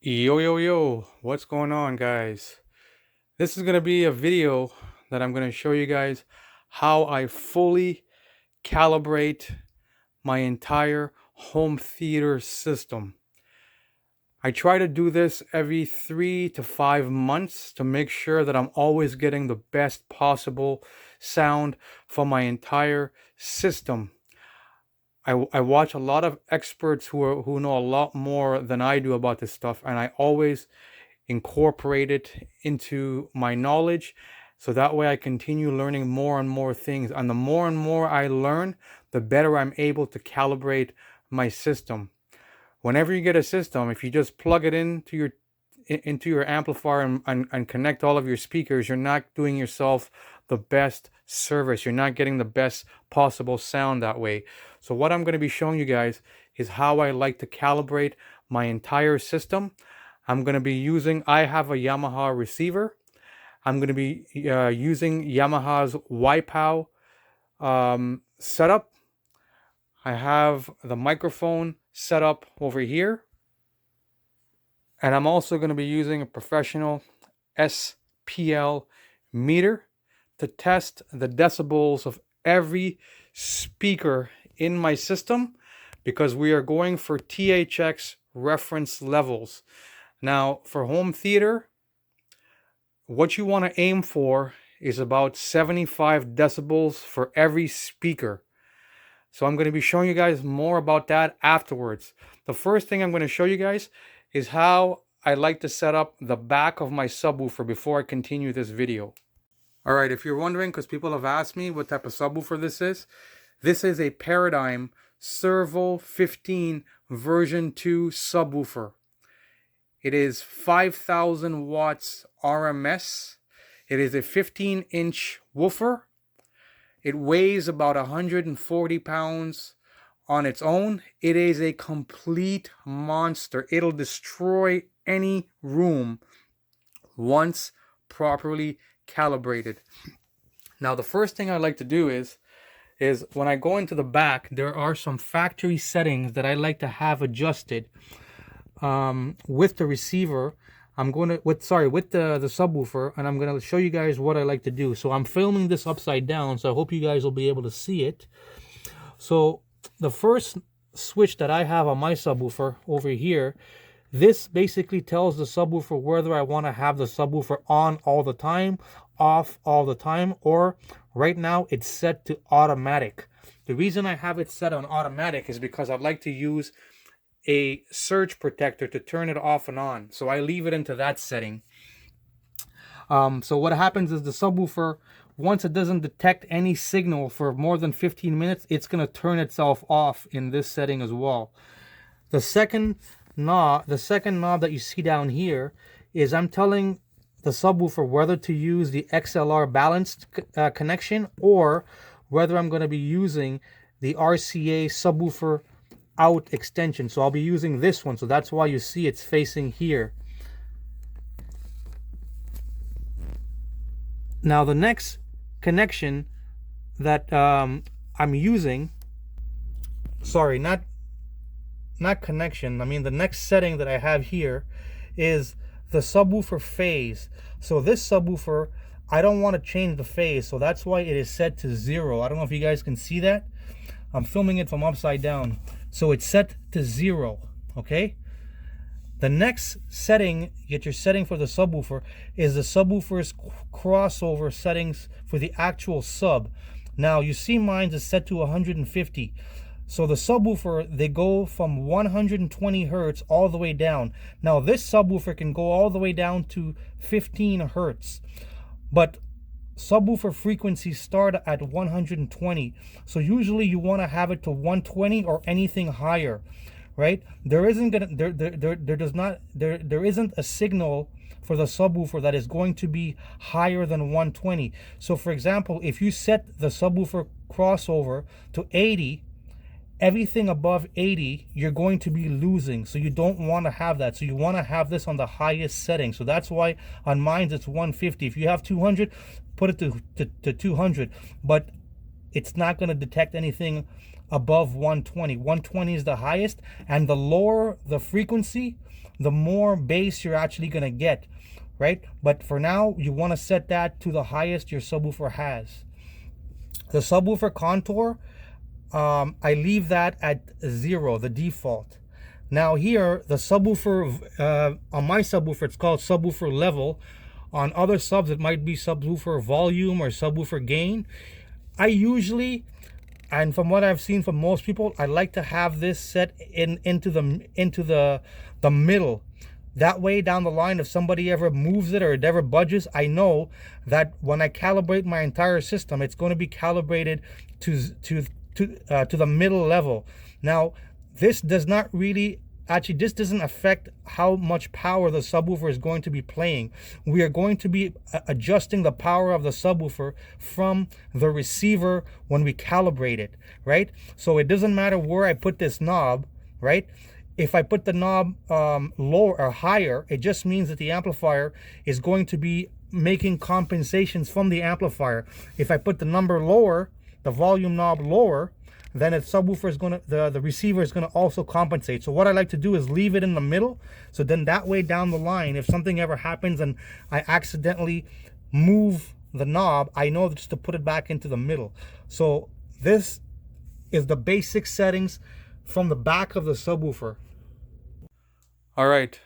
Yo, yo, yo, what's going on, guys? This is going to be a video that I'm going to show you guys how I fully calibrate my entire home theater system. I try to do this every 3 to 5 months to make sure that I'm always getting the best possible sound for my entire system. I watch a lot of experts who know a lot more than I do about this stuff, and I always incorporate it into my knowledge so that way I continue learning more and more things. And the more and more I learn, the better I'm able to calibrate my system. Whenever you get a system, if you just plug it into your amplifier and connect all of your speakers, you're not doing yourself the best service. You're not getting the best possible sound that way. So what I'm going to be showing you guys is how I like to calibrate my entire system. I'm going to be using, I have a Yamaha receiver. I'm going to be using Yamaha's YPOW setup. I have the microphone set up over here. And I'm also going to be using a professional SPL meter to test the decibels of every speaker in my system, because we are going for THX reference levels. Now, for home theater, what you want to aim for is about 75 decibels for every speaker. So I'm going to be showing you guys more about that afterwards. The first thing I'm going to show you guys is how I like to set up the back of my subwoofer before I continue this video. All right, if you're wondering, because people have asked me what type of subwoofer this is a Paradigm SERVO 15 version 2 subwoofer. It is 5,000 watts RMS. It is a 15-inch woofer. It weighs about 140 pounds on its own. It is a complete monster. It'll destroy any room once properly calibrated. Now, the first thing I like to do is when I go into the back, there are some factory settings that I like to have adjusted with the receiver. I'm going to with the subwoofer, and I'm going to show you guys what I like to do. So I'm filming this upside down, so I hope you guys will be able to see it. So the first switch that I have on my subwoofer over here, this basically tells the subwoofer whether I want to have the subwoofer on all the time, off all the time, or right now it's set to automatic. The reason I have it set on automatic is because I'd like to use a surge protector to turn it off and on. So I leave it into that setting. So what happens is the subwoofer, once it doesn't detect any signal for more than 15 minutes, it's going to turn itself off in this setting as well. The second knob that you see down here is I'm telling the subwoofer whether to use the XLR balanced connection or whether I'm going to be using the RCA subwoofer out extension. So I'll be using this one, so that's why you see it's facing here. Now the next connection that I'm using, sorry, not connection, I mean the next setting that I have here is the subwoofer phase. So this subwoofer, I don't want to change the phase, so that's why it is set to 0. I don't know if you guys can see that. I'm filming it from upside down. So it's set to 0, okay? The next setting that you're setting for the subwoofer is the subwoofer's crossover settings for the actual sub. Now you see mine is set to 150. So the subwoofer, they go from 120 hertz all the way down. Now this subwoofer can go all the way down to 15 hertz. But subwoofer frequencies start at 120. So usually you want to have it to 120 or anything higher, right? There isn't a signal for the subwoofer that is going to be higher than 120. So for example, if you set the subwoofer crossover to 80, everything above 80 you're going to be losing, so you don't want to have that. So you want to have this on the highest setting. So that's why on mine it's 150. If you have 200, put it to 200, but it's not going to detect anything above 120. 120 is the highest, and the lower the frequency, the more bass you're actually going to get, right? But for now, you want to set that to the highest your subwoofer has. The subwoofer contour, I leave that at 0, the default. Now here, the subwoofer, on my subwoofer, it's called subwoofer level. On other subs, it might be subwoofer volume or subwoofer gain. I usually, and from what I've seen from most people, I like to have this set into the middle. That way, down the line, if somebody ever moves it or it ever budges, I know that when I calibrate my entire system, it's going to be calibrated to the middle level. Now, this does not really, actually, this doesn't affect how much power the subwoofer is going to be playing. We are going to be adjusting the power of the subwoofer from the receiver when we calibrate it, right? So it doesn't matter where I put this knob, right? If I put the knob lower or higher, it just means that the amplifier is going to be making compensations from the amplifier. If I put the number lower, the volume knob lower, then the subwoofer is going to, the receiver is going to also compensate. So what I like to do is leave it in the middle. So then that way down the line, if something ever happens and I accidentally move the knob, I know just to put it back into the middle. So this is the basic settings from the back of the subwoofer. All right,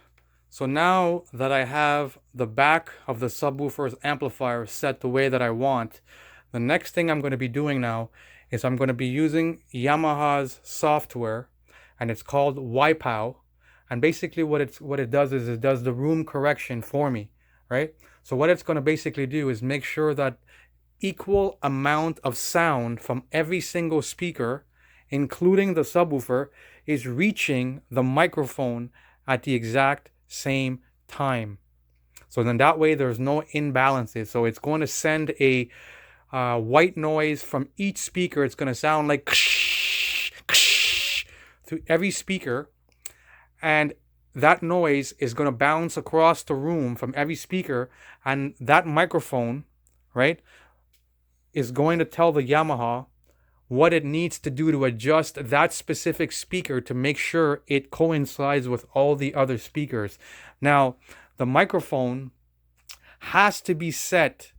so now that I have the back of the subwoofer's amplifier set the way that I want, the next thing I'm going to be doing now is I'm going to be using Yamaha's software, and it's called YPOW. And basically what it does is it does the room correction for me, right? So what it's going to basically do is make sure that equal amount of sound from every single speaker, including the subwoofer, is reaching the microphone at the exact same time. So then that way there's no imbalances. So it's going to send a white noise from each speaker. It's going to sound like through every speaker, and that noise is going to bounce across the room from every speaker, and that microphone, right, is going to tell the Yamaha what it needs to do to adjust that specific speaker to make sure it coincides with all the other speakers. Now, the microphone has to be set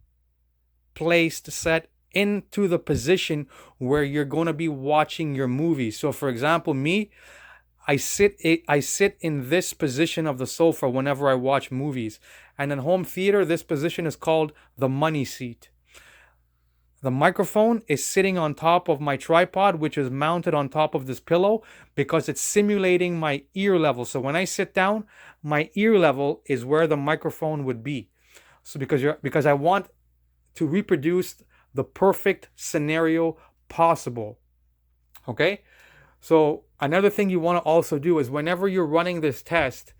into the position where you're going to be watching your movie. So for example, me, I sit in this position of the sofa whenever I watch movies. And in home theater, this position is called the money seat. The microphone is sitting on top of my tripod, which is mounted on top of this pillow, because it's simulating my ear level. So when I sit down, my ear level is where the microphone would be. So because I want to reproduce the perfect scenario possible. Okay? So another thing you want to also do is whenever you're running this test,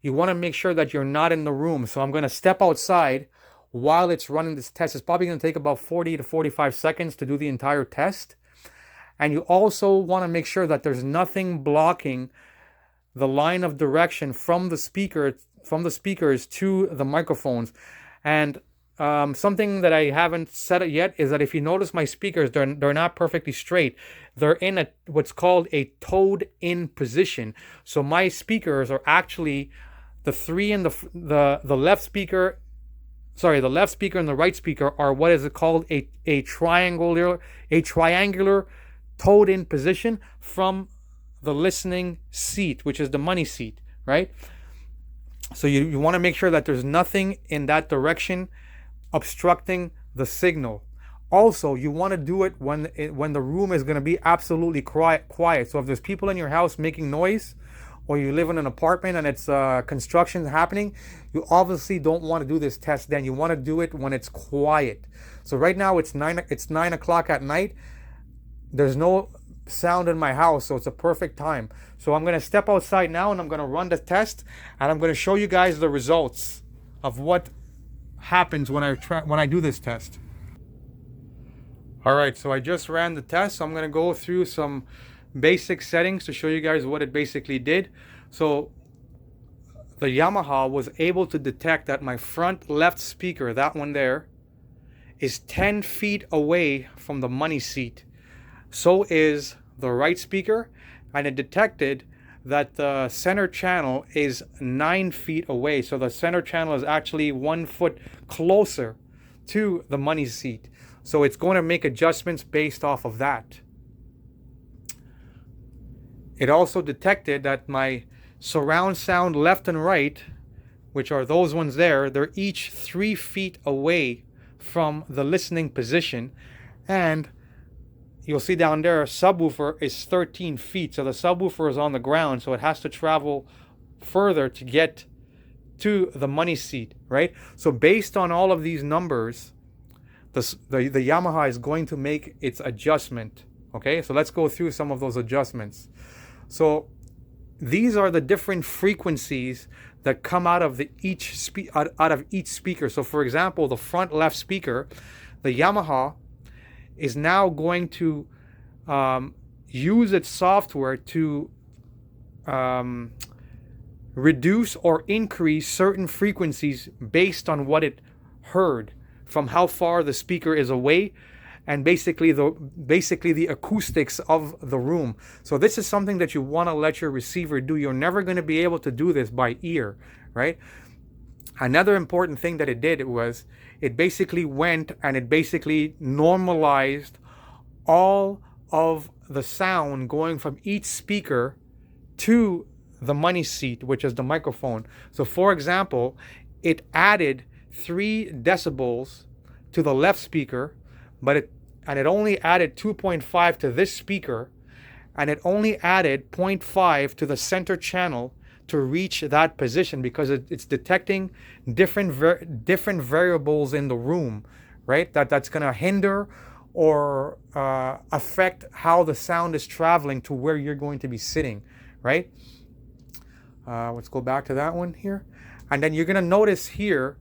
you want to make sure that you're not in the room. So I'm going to step outside while it's running this test. It's probably going to take about 40 to 45 seconds to do the entire test. And you also want to make sure that there's nothing blocking the line of direction from the speakers to the microphones. And something that I haven't said it yet is that if you notice my speakers, they're not perfectly straight. They're in what's called a toed in position. So my speakers are actually the three in the left speaker. Sorry, the left speaker and the right speaker are what is it called a triangular toed in position from the listening seat, which is the money seat, right? So you want to make sure that there's nothing in that direction obstructing the signal. Also, you want to do it when the room is going to be absolutely quiet. So if there's people in your house making noise, or you live in an apartment and it's construction happening, you obviously don't want to do this test then. You want to do it when it's quiet. So right now it's 9 o'clock at night. There's no sound in my house, so it's a perfect time. So I'm going to step outside now and I'm going to run the test, and I'm going to show you guys the results of what happens when I do this test. All right, so I just ran the test. So I'm going to go through some basic settings to show you guys what it basically did. So the Yamaha was able to detect that my front left speaker, that one there, is 10 feet away from the money seat. So is the right speaker, and it detected that the center channel is 9 feet away. So the center channel is actually 1 foot closer to the money seat. So it's going to make adjustments based off of that. It also detected that my surround sound left and right, which are those ones there, they're each 3 feet away from the listening position. And you'll see down there, subwoofer is 13 feet. So the subwoofer is on the ground, so it has to travel further to get to the money seat, right? So based on all of these numbers, the Yamaha is going to make its adjustment. Okay, so let's go through some of those adjustments. So these are the different frequencies that come out of each speaker. So for example, the front left speaker, the Yamaha is now going to use its software to reduce or increase certain frequencies based on what it heard from how far the speaker is away, and basically the acoustics of the room. So this is something that you want to let your receiver do. You're never going to be able to do this by ear, right? Another important thing that it did was it basically went and it basically normalized all of the sound going from each speaker to the money seat, which is the microphone. So for example, it added 3 decibels to the left speaker, but it only added 2.5 to this speaker, and it only added 0.5 to the center channel to reach that position, because it's detecting different variables in the room, right? That's going to hinder or affect how the sound is traveling to where you're going to be sitting, right? Let's go back to that one here. And then you're going to notice here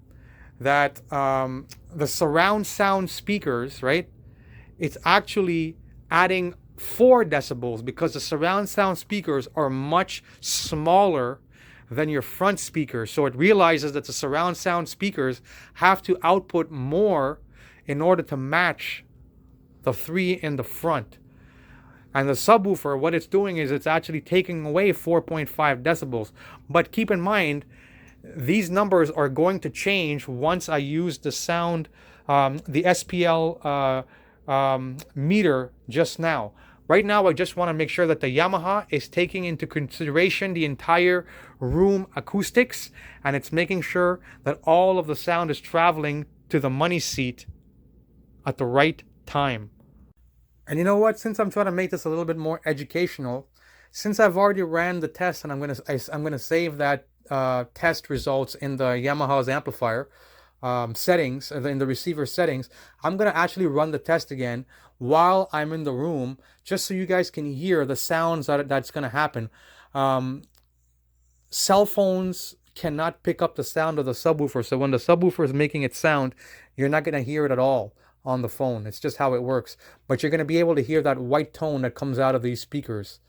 that the surround sound speakers, right? It's actually adding 4 decibels because the surround sound speakers are much smaller than your front speakers. So it realizes that the surround sound speakers have to output more in order to match the 3 in the front. And the subwoofer, what it's doing is it's actually taking away 4.5 decibels. But keep in mind, these numbers are going to change once I use the sound, the SPL meter just now. Right now, I just want to make sure that the Yamaha is taking into consideration the entire room acoustics, and it's making sure that all of the sound is traveling to the money seat at the right time. And you know what? Since I'm trying to make this a little bit more educational, since I've already ran the test, and I'm gonna save that test results in the Yamaha's amplifier settings, in the receiver settings, I'm gonna actually run the test again while I'm in the room, just so you guys can hear the sounds that's gonna happen. Cell phones cannot pick up the sound of the subwoofer, so when the subwoofer is making its sound, you're not gonna hear it at all on the phone. It's just how it works. But you're gonna be able to hear that white tone that comes out of these speakers.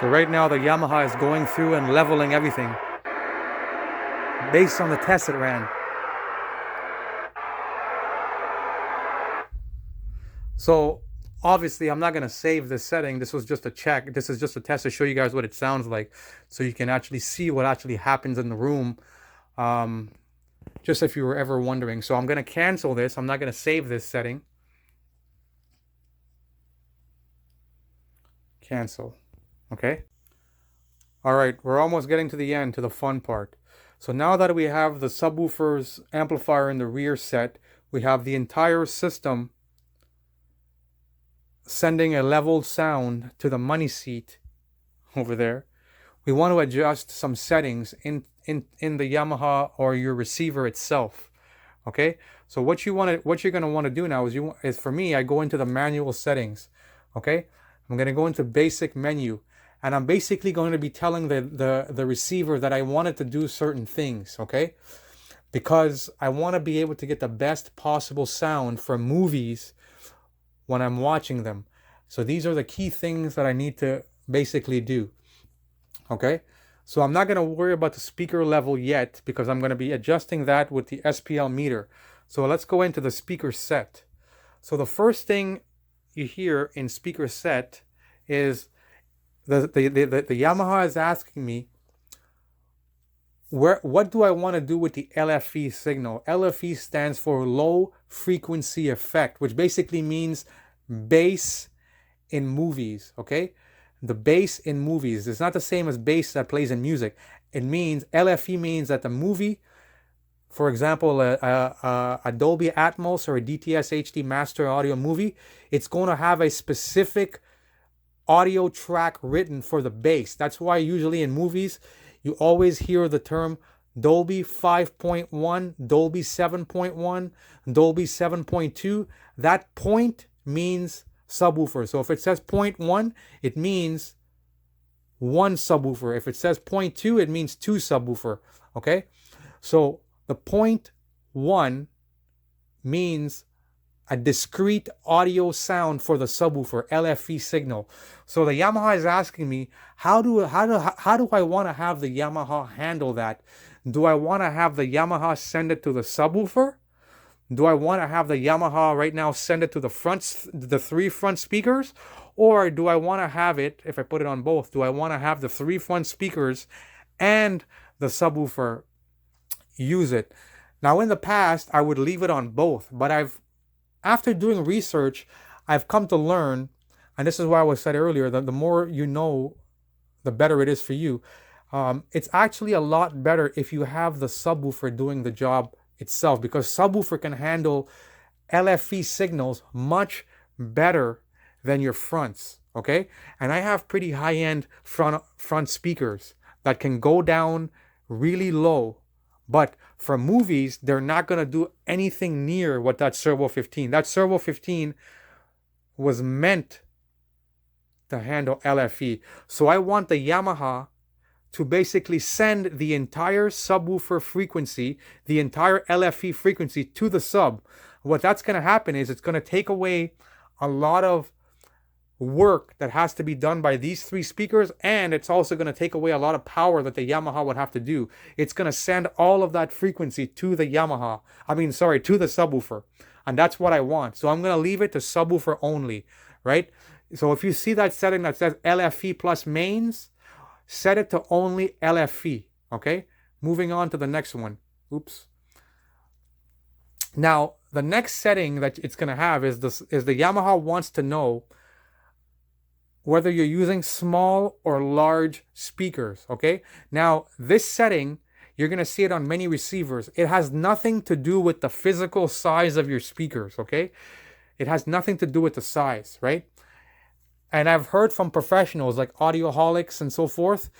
So right now the Yamaha is going through and leveling everything based on the test it ran. So obviously I'm not going to save this setting. This was just a check. This is just a test to show you guys what it sounds like, so you can actually see what actually happens in the room, just if you were ever wondering. So I'm going to cancel this. I'm not going to save this setting. cancel. Okay. All right, we're almost getting to the end, to the fun part. So now that we have the subwoofer's amplifier in the rear set, we have the entire system sending a leveled sound to the money seat over there. We want to adjust some settings in the Yamaha or your receiver itself. Okay, so what you're gonna want to do now is for me, I go into the manual settings. Okay, I'm gonna go into basic menu, and I'm basically going to be telling the receiver that I wanted to do certain things. Okay, because I want to be able to get the best possible sound for movies when I'm watching them. So these are the key things that I need to basically do. Okay, so I'm not going to worry about the speaker level yet because I'm going to be adjusting that with the SPL meter. So let's go into the speaker set. So the first thing you hear in speaker set is the Yamaha is asking me what do I want to do with the LFE signal. LFE stands for low frequency effect, which basically means bass in movies. Okay, the bass in movies. It's not the same as bass that plays in music. It means, LFE means that the movie, for example, a Dolby Atmos or a DTS HD Master Audio movie, it's going to have a specific audio track written for the bass. That's why usually in movies, you always hear the term Dolby 5.1, Dolby 7.1, Dolby 7.2. That point means subwoofer. So if it says 0.1, it means one subwoofer. If it says 0.2, it means two subwoofer. Okay, so the 0.1 means a discrete audio sound for the subwoofer, LFE signal. So the Yamaha is asking me, how do I want to have the Yamaha handle that? Do I want to have the Yamaha send it to the subwoofer? Do I want to have the Yamaha right now send it to the three front speakers? Or do I want to have it, if I put it on both, do I want to have the three front speakers and the subwoofer use it? Now in the past, I would leave it on both, but after doing research, I've come to learn, and this is why I was said earlier, that the more you know, the better it is for you. It's actually a lot better if you have the subwoofer doing the job itself, because subwoofer can handle LFE signals much better than your fronts. Okay, and I have pretty high-end front speakers that can go down really low, but for movies they're not going to do anything near what that Servo 15. That Servo 15 was meant to handle LFE. So I want the Yamaha to basically send the entire subwoofer frequency, the entire LFE frequency to the sub. What that's going to happen is it's going to take away a lot of work that has to be done by these three speakers, and it's also going to take away a lot of power that the Yamaha would have to do. It's going to send all of that frequency to the Yamaha. To the subwoofer. And that's what I want. So I'm going to leave it to subwoofer only, right? So if you see that setting that says LFE plus mains, set it to only LFE, okay? Moving on to the next one. Oops. Now, the next setting that it's going to have is the Yamaha wants to know whether you're using small or large speakers, okay? Now, this setting, you're going to see it on many receivers. It has nothing to do with the physical size of your speakers, okay? It has nothing to do with the size, right? And I've heard from professionals like audioholics and so forth,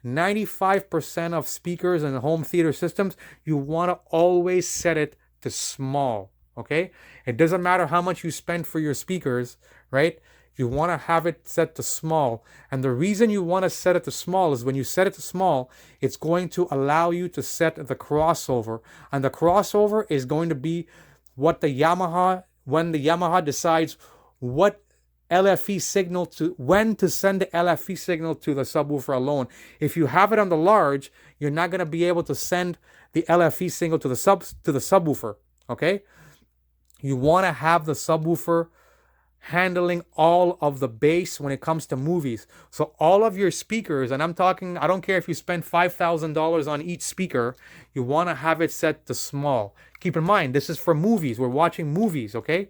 95% of speakers in home theater systems, you want to always set it to small, okay? It doesn't matter how much you spend for your speakers, right? You want to have it set to small. And the reason you want to set it to small is when you set it to small, it's going to allow you to set the crossover. And the crossover is going to be what the Yamaha, when the Yamaha decides what LFE signal when to send the LFE signal to the subwoofer alone. If you have it on the large, you're not going to be able to send the LFE signal to the subwoofer, okay? You want to have the subwoofer handling all of the bass when it comes to movies. So all of your speakers, and I'm talking, I don't care if you spend $5,000 on each speaker, you want to have it set to small. Keep in mind, this is for movies. We're watching movies, okay?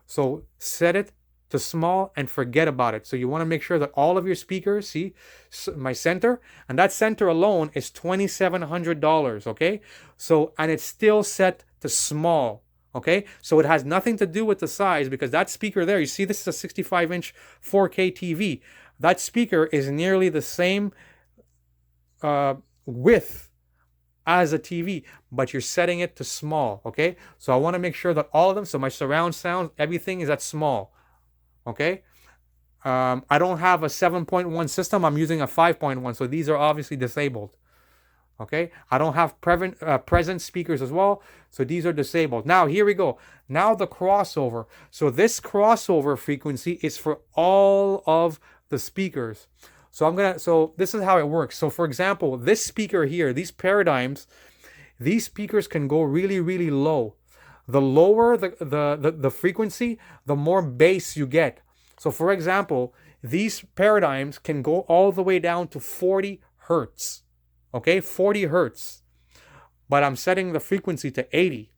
So set it to small and forget about it. So you want to make sure that all of your speakers, see my center, and that center alone is $2,700, okay? So, and it's still set to small, okay? So it has nothing to do with the size, because that speaker there, you see this is a 65-inch 4K TV. That speaker is nearly the same width as a TV, but you're setting it to small, okay? So I want to make sure that all of them, so my surround sound, everything is at small, okay? I don't have a 7.1 system. I'm using a 5.1, so these are obviously disabled, okay? I don't have present speakers as well, so these are disabled. Now, here we go. Now the crossover. So this crossover frequency is for all of the speakers. So this is how it works. So for example, this speaker here, these paradigms, these speakers can go really, really low. The lower the frequency, the more bass you get. So for example, these paradigms can go all the way down to 40 hertz. Okay, 40 hertz. But I'm setting the frequency to 80.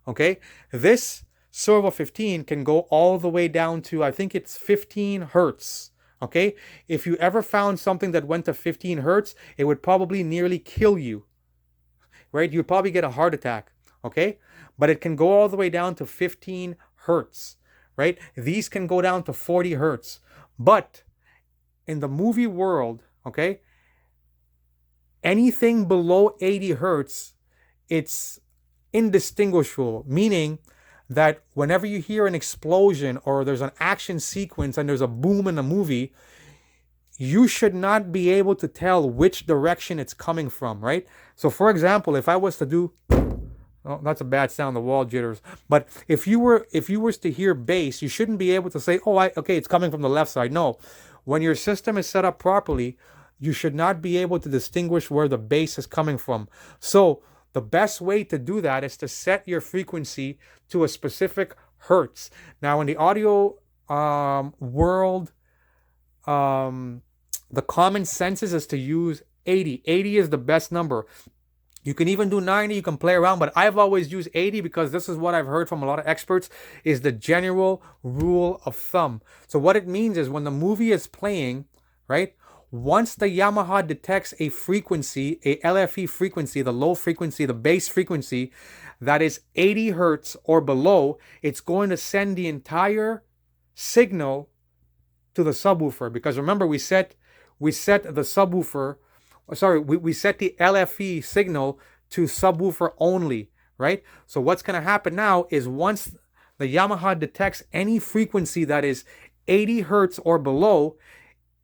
Okay, this Servo 15 can go all the way down to, I think it's 15 hertz. Okay, if you ever found something that went to 15 hertz, it would probably nearly kill you, right? You'd probably get a heart attack, okay? But it can go all the way down to 15 hertz, right? These can go down to 40 hertz. But in the movie world, okay, anything below 80 hertz, it's indistinguishable, meaning that whenever you hear an explosion or there's an action sequence and there's a boom in a movie, you should not be able to tell which direction it's coming from, right? So for example, if I was to do, oh, that's a bad sound, the wall jitters. But if you were to hear bass, you shouldn't be able to say, oh, okay, it's coming from the left side. No, when your system is set up properly, you should not be able to distinguish where the bass is coming from. So the best way to do that is to set your frequency to a specific hertz. Now, in the audio world, the common census is to use 80. 80 is the best number. You can even do 90, you can play around, but I've always used 80 because this is what I've heard from a lot of experts is the general rule of thumb. So what it means is when the movie is playing, right, once the Yamaha detects a frequency, a LFE frequency, the low frequency, the bass frequency, that is 80 hertz or below, it's going to send the entire signal to the subwoofer. Because remember, we set the subwoofer, sorry, we set the LFE signal to subwoofer only, right? So what's going to happen now is once the Yamaha detects any frequency that is 80 hertz or below,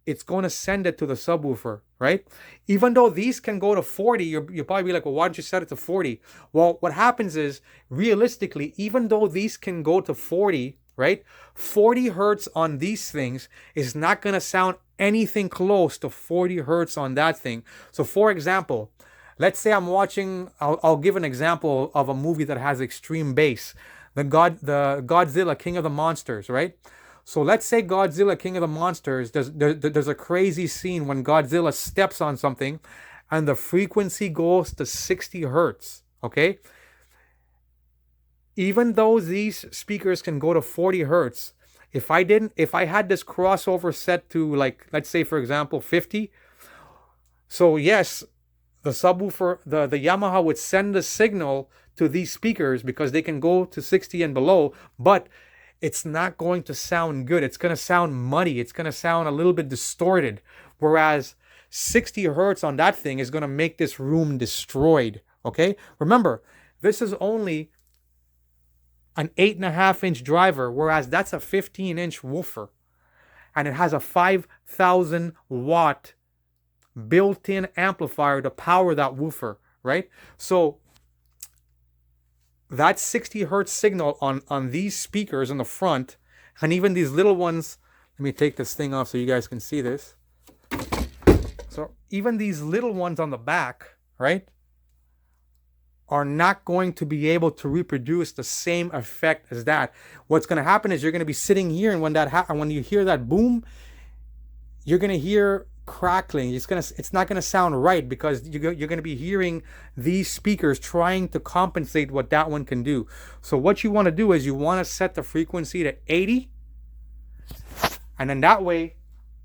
it's going to send it to the subwoofer, right? Even though these can go to 40, you'll probably be like, well, why don't you set it to 40? Well, what happens is, realistically, even though these can go to 40, right? 40 hertz on these things is not going to sound anything close to 40 hertz on that thing. So for example, let's say I'm watching, I'll give an example of a movie that has extreme bass. The Godzilla, King of the Monsters, right? So let's say Godzilla, King of the Monsters, there's a crazy scene when Godzilla steps on something and the frequency goes to 60 hertz, okay? Even though these speakers can go to 40 hertz, if I had this crossover set to, like, let's say for example 50, so yes, the subwoofer, the Yamaha would send the signal to these speakers because they can go to 60 and below, but it's not going to sound good. It's going to sound muddy. It's going to sound a little bit distorted. Whereas 60 hertz on that thing is going to make this room destroyed. Okay? Remember, this is only an 8.5-inch driver, whereas that's a 15-inch woofer. And it has a 5,000 watt built-in amplifier to power that woofer, right? So that 60 hertz signal on these speakers in the front, and even these little ones, let me take this thing off so you guys can see this. So even these little ones on the back, right, are not going to be able to reproduce the same effect as that. What's going to happen is you're going to be sitting here, and when you hear that boom, you're going to hear crackling. It's not going to sound right because you're going to be hearing these speakers trying to compensate what that one can do. So what you want to do is you want to set the frequency to 80, And then that way,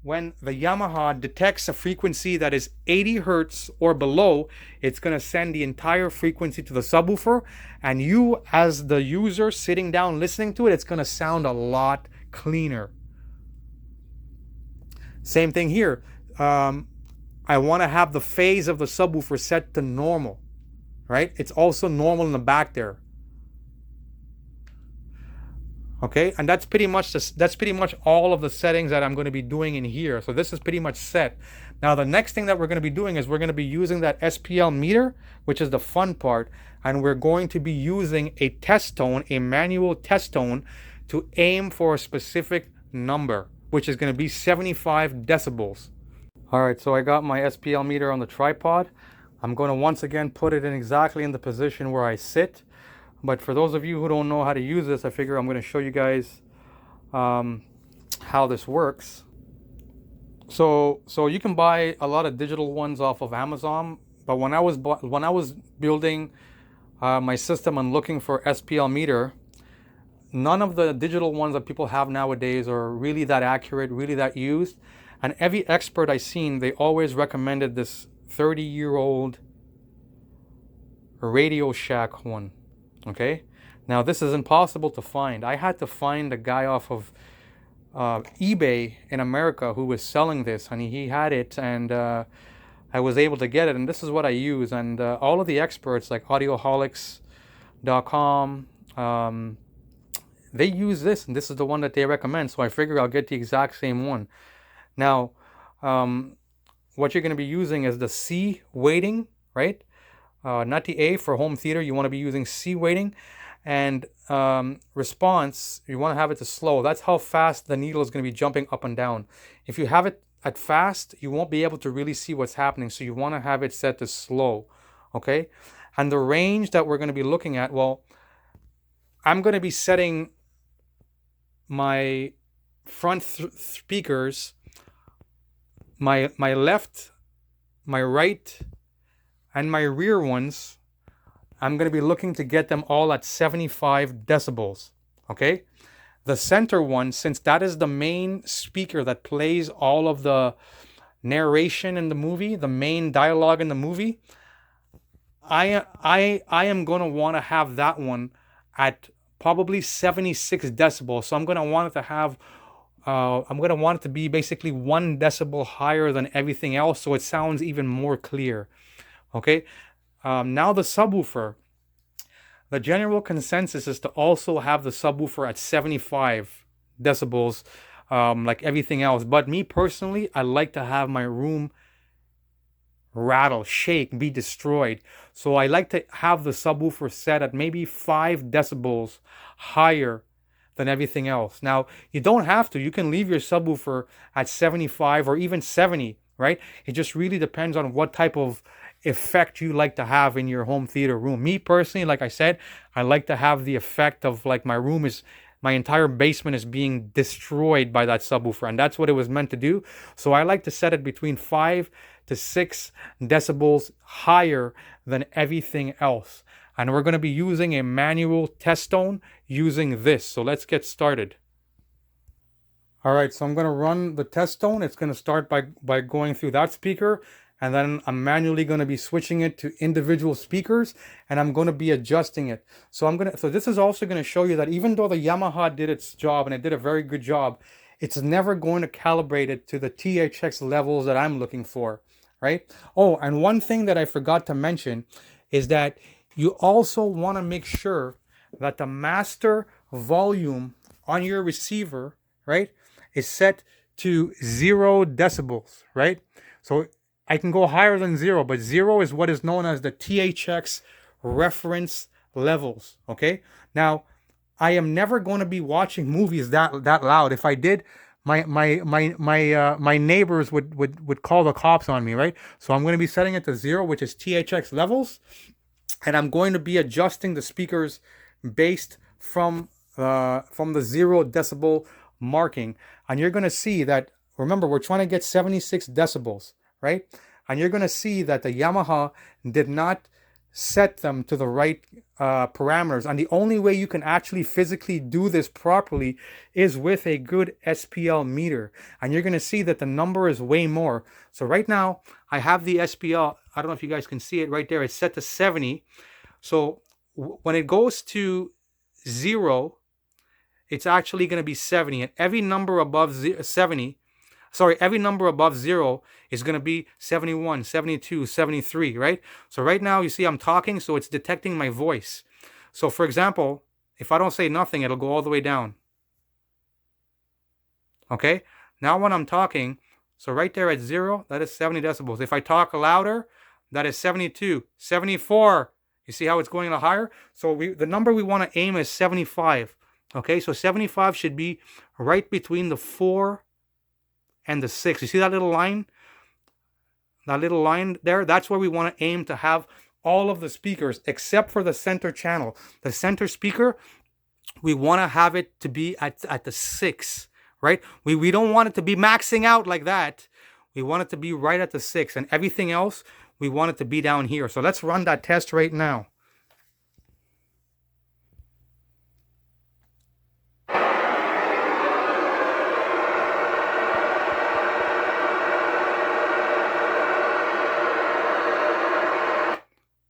when the Yamaha detects a frequency that is 80 hertz or below, it's going to send the entire frequency to the subwoofer. And you, as the user sitting down listening to it, it's going to sound a lot cleaner. Same thing here. I want to have the phase of the subwoofer set to normal, right? It's also normal in the back there. Okay, and that's pretty much all of the settings that I'm going to be doing in here. So this is pretty much set. Now the next thing that we're going to be doing is we're going to be using that SPL meter, which is the fun part, and we're going to be using a test tone, a manual test tone, to aim for a specific number, which is going to be 75 decibels. All right, so I got my SPL meter on the tripod. I'm going to once again put it in exactly in the position where I sit. But for those of you who don't know how to use this, I figure I'm going to show you guys how this works. So you can buy a lot of digital ones off of Amazon. But when I was building my system and looking for SPL meter, none of the digital ones that people have nowadays are really that accurate, really that used. And every expert I've seen, they always recommended this 30-year-old Radio Shack one. Okay, now this is impossible to find. I had to find a guy off of eBay in America who was selling this, and he had it, and I was able to get it, and this is what I use. And all of the experts like audioholics.com, they use this, and this is the one that they recommend, so I figure I'll get the exact same one. Now what you're going to be using is the C weighting, right? Not the A for home theater. You want to be using C weighting, and response, you want to have it to slow. That's how fast the needle is going to be jumping up and down. If you have it at fast, you won't be able to really see what's happening. So you want to have it set to slow. Okay. And the range that we're going to be looking at, well, I'm going to be setting my front speakers, my left, my right, and my rear ones, I'm going to be looking to get them all at 75 decibels, okay? The center one, since that is the main speaker that plays all of the narration in the movie, the main dialogue in the movie, I am going to want to have that one at probably 76 decibels. So I'm going to want it to have, I'm going to want it to be basically 1 decibel higher than everything else, so it sounds even more clear. Okay, now the subwoofer. The general consensus is to also have the subwoofer at 75 decibels, like everything else. But me personally, I like to have my room rattle, shake, be destroyed. So I like to have the subwoofer set at maybe 5 decibels higher than everything else. Now, you don't have to. You can leave your subwoofer at 75 or even 70, right? It just really depends on what type of effect you like to have in your home theater room. Me personally, like I said, I like to have the effect of like my entire basement is being destroyed by that subwoofer, and that's what it was meant to do. So I like to set it between 5 to 6 decibels higher than everything else. And we're going to be using a manual test tone using this. So let's get started. All right, so I'm going to run the test tone. It's going to start by going through that speaker, and then I'm manually going to be switching it to individual speakers, and I'm going to be adjusting it. So this is also going to show you that even though the Yamaha did its job, and it did a very good job, it's never going to calibrate it to the THX levels that I'm looking for, right? Oh, and one thing that I forgot to mention is that you also want to make sure that the master volume on your receiver, right, is set to 0 decibels, right? So I can go higher than 0, but 0 is what is known as the THX reference levels, okay? Now, I am never going to be watching movies that loud. If I did, my neighbors would call the cops on me, right? So I'm going to be setting it to 0, which is THX levels, and I'm going to be adjusting the speakers based from the 0 decibel marking. And you're going to see that, remember, we're trying to get 76 decibels, right? And you're going to see that the Yamaha did not set them to the right parameters. And the only way you can actually physically do this properly is with a good SPL meter. And you're going to see that the number is way more. So right now I have the SPL. I don't know if you guys can see it right there. It's set to 70. So when it goes to 0, it's actually going to be 70. And every number above 70, every number above 0 is going to be 71, 72, 73, right? So right now, you see I'm talking, so it's detecting my voice. So for example, if I don't say nothing, it'll go all the way down. Okay? Now when I'm talking, so right there at 0, that is 70 decibels. If I talk louder, that is 72, 74. You see how it's going a little higher? So the number we want to aim is 75. Okay, so 75 should be right between the 4 and the 6. You see that little line? That little line there? That's where we want to aim to have all of the speakers, except for the center channel. The center speaker, we want to have it to be at the 6, right? We don't want it to be maxing out like that. We want it to be right at the 6. And everything else, we want it to be down here. So let's run that test right now.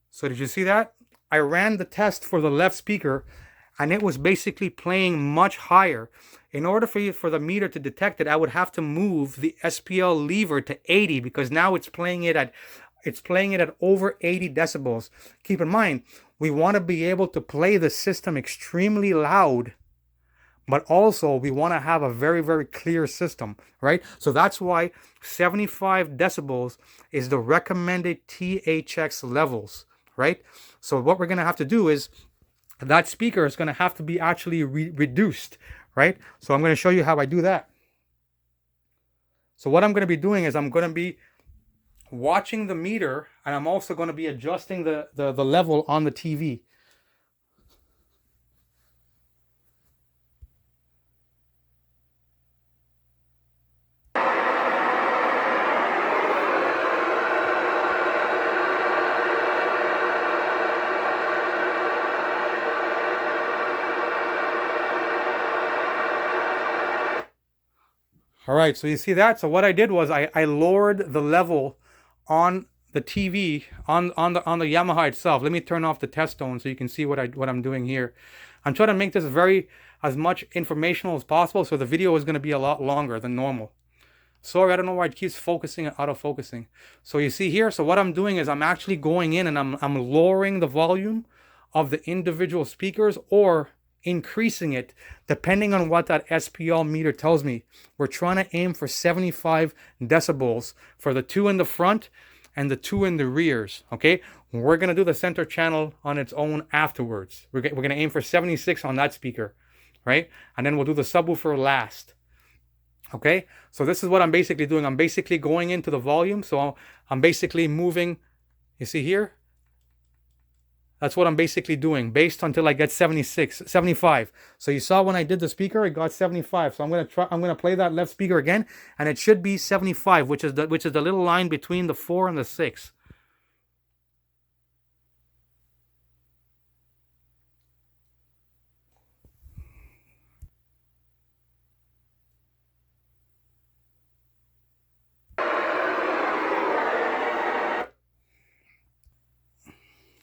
So did you see that? I ran the test for the left speaker and it was basically playing much higher. In order for the meter to detect it, I would have to move the SPL lever to 80 because now it's playing it at over 80 decibels. Keep in mind, we want to be able to play the system extremely loud, but also we want to have a very, very clear system, right? So that's why 75 decibels is the recommended THX levels, right? So what we're going to have to do is that speaker is going to have to be actually reduced, right? So I'm going to show you how I do that. So what I'm going to be doing is I'm going to be watching the meter, and I'm also going to be adjusting the level on the TV. All right, so you see that? So what I did was I lowered the level on the TV, on the Yamaha itself. Let me turn off the test tone so you can see what I'm doing here. I'm trying to make this as much informational as possible, so the video is going to be a lot longer than normal. Sorry, I don't know why it keeps focusing and auto-focusing. So you see here, so what I'm doing is I'm actually going in and I'm lowering the volume of the individual speakers or increasing it depending on what that SPL meter tells me. We're trying to aim for 75 decibels for the 2 in the front and the 2 in the rears. Okay, we're going to do the center channel on its own afterwards. We're going to aim for 76 on that speaker, right? And then we'll do the subwoofer last. Okay, so this is what I'm basically doing. I'm basically going into the volume. So I'm basically moving, you see here? That's what I'm basically doing, based until I get 76, 75. So you saw when I did the speaker, it got 75. So I'm gonna play that left speaker again, and it should be 75, which is the little line between the 4 and the 6.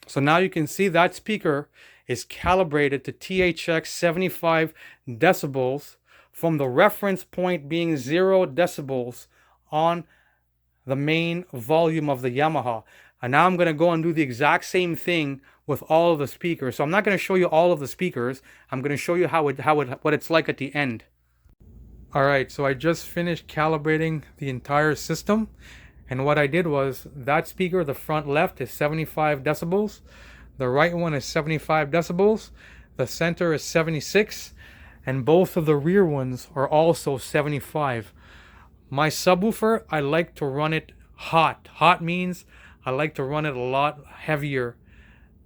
So now you can see that speaker is calibrated to THX 75 decibels from the reference point being 0 decibels on the main volume of the Yamaha. And now I'm going to go and do the exact same thing with all of the speakers. So I'm not going to show you all of the speakers. I'm going to show you what it's like at the end. All right, so I just finished calibrating the entire system. And what I did was that speaker, the front left, is 75 decibels. The right one is 75 decibels. The center is 76. And both of the rear ones are also 75. My subwoofer, I like to run it hot. Hot means I like to run it a lot heavier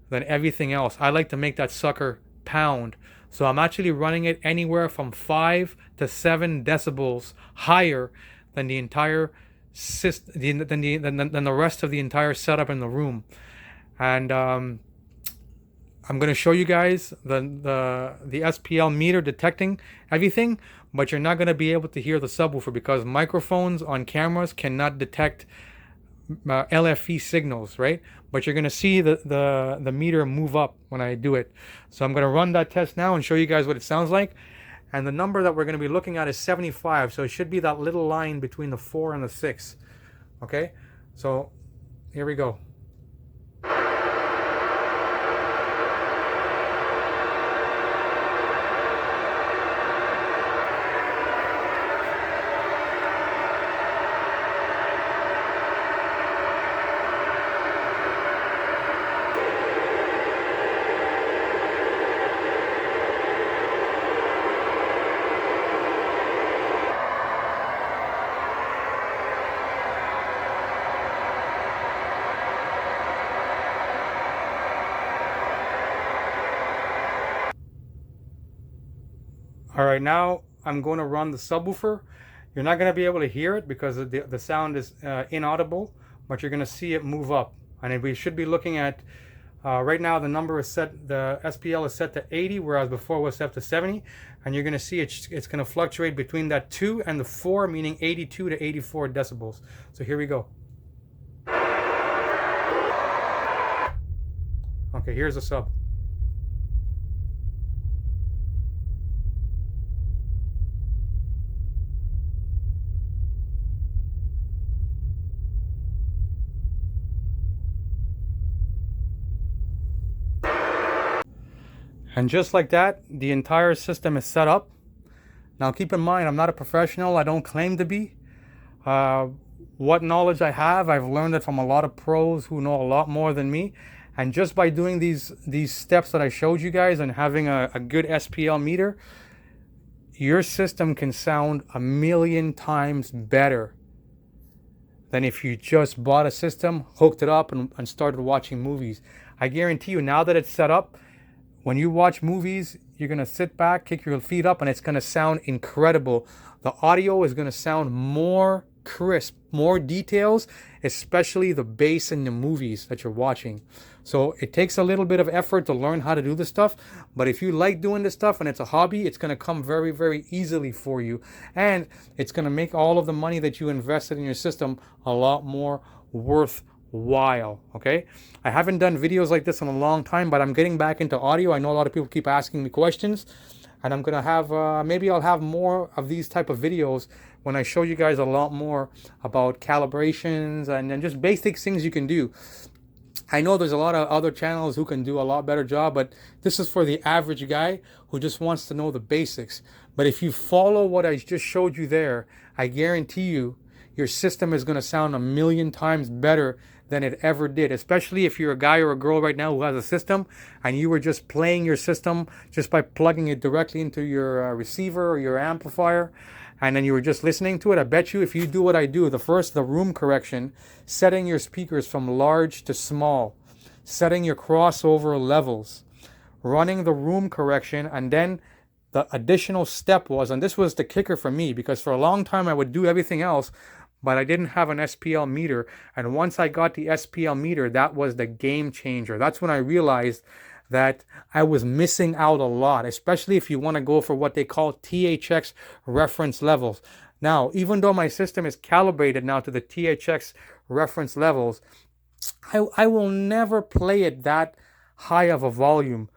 than everything else. I like to make that sucker pound. So I'm actually running it anywhere from 5 to 7 decibels higher than the rest of the entire setup in the room. And I'm going to show you guys the SPL meter detecting everything, but you're not going to be able to hear the subwoofer because microphones on cameras cannot detect LFE signals, right? But you're going to see the meter move up when I do it. So I'm going to run that test now and show you guys what it sounds like. And the number that we're going to be looking at is 75. So it should be that little line between the 4 and the 6. Okay? So here we go. All right, now I'm going to run the subwoofer. You're not going to be able to hear it because the sound is inaudible, but you're going to see it move up. And we should be looking at, right now the number is set, the SPL is set to 80, whereas before it was set to 70. And you're going to see it's going to fluctuate between that 2 and the 4, meaning 82 to 84 decibels. So here we go. Okay, here's the sub. And just like that, the entire system is set up. Now keep in mind, I'm not a professional. I don't claim to be. What knowledge I have, I've learned it from a lot of pros who know a lot more than me. And just by doing these steps that I showed you guys and having a good SPL meter, your system can sound 1,000,000 times better than if you just bought a system, hooked it up, and started watching movies. I guarantee you, now that it's set up, when you watch movies, you're going to sit back, kick your feet up, and it's going to sound incredible. The audio is going to sound more crisp, more details, especially the bass in the movies that you're watching. So it takes a little bit of effort to learn how to do this stuff, but if you like doing this stuff and it's a hobby, it's going to come very, very easily for you. And it's going to make all of the money that you invested in your system a lot more worthwhile. Okay, I haven't done videos like this in a long time, but I'm getting back into audio. I know a lot of people keep asking me questions, and I'm gonna have maybe I'll have more of these type of videos when I show you guys a lot more about calibrations and just basic things you can do. I know there's a lot of other channels who can do a lot better job, but this is for the average guy who just wants to know the basics. But if you follow what I just showed you there, I guarantee you your system is going to sound 1,000,000 times better than it ever did, especially if you're a guy or a girl right now who has a system and you were just playing your system just by plugging it directly into your receiver or your amplifier, and then you were just listening to it. I bet you if you do what I do, the room correction, setting your speakers from large to small, setting your crossover levels, running the room correction, and then the additional step was, and this was the kicker for me, because for a long time I would do everything else, but I didn't have an SPL meter. And once I got the SPL meter, that was the game changer. That's when I realized that I was missing out a lot, especially if you want to go for what they call THX reference levels. Now, even though my system is calibrated now to the THX reference levels, I will never play it that high of a volume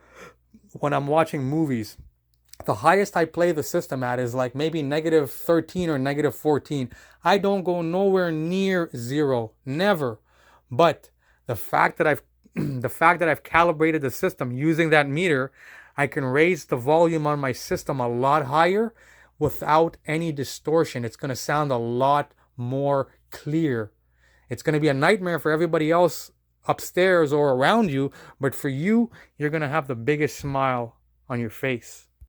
when I'm watching movies. The highest I play the system at is like maybe -13 or -14. I don't go nowhere near 0, never. But the fact that I've calibrated the system using that meter, I can raise the volume on my system a lot higher without any distortion. It's going to sound a lot more clear. It's going to be a nightmare for everybody else upstairs or around you, but for you, you're going to have the biggest smile on your face.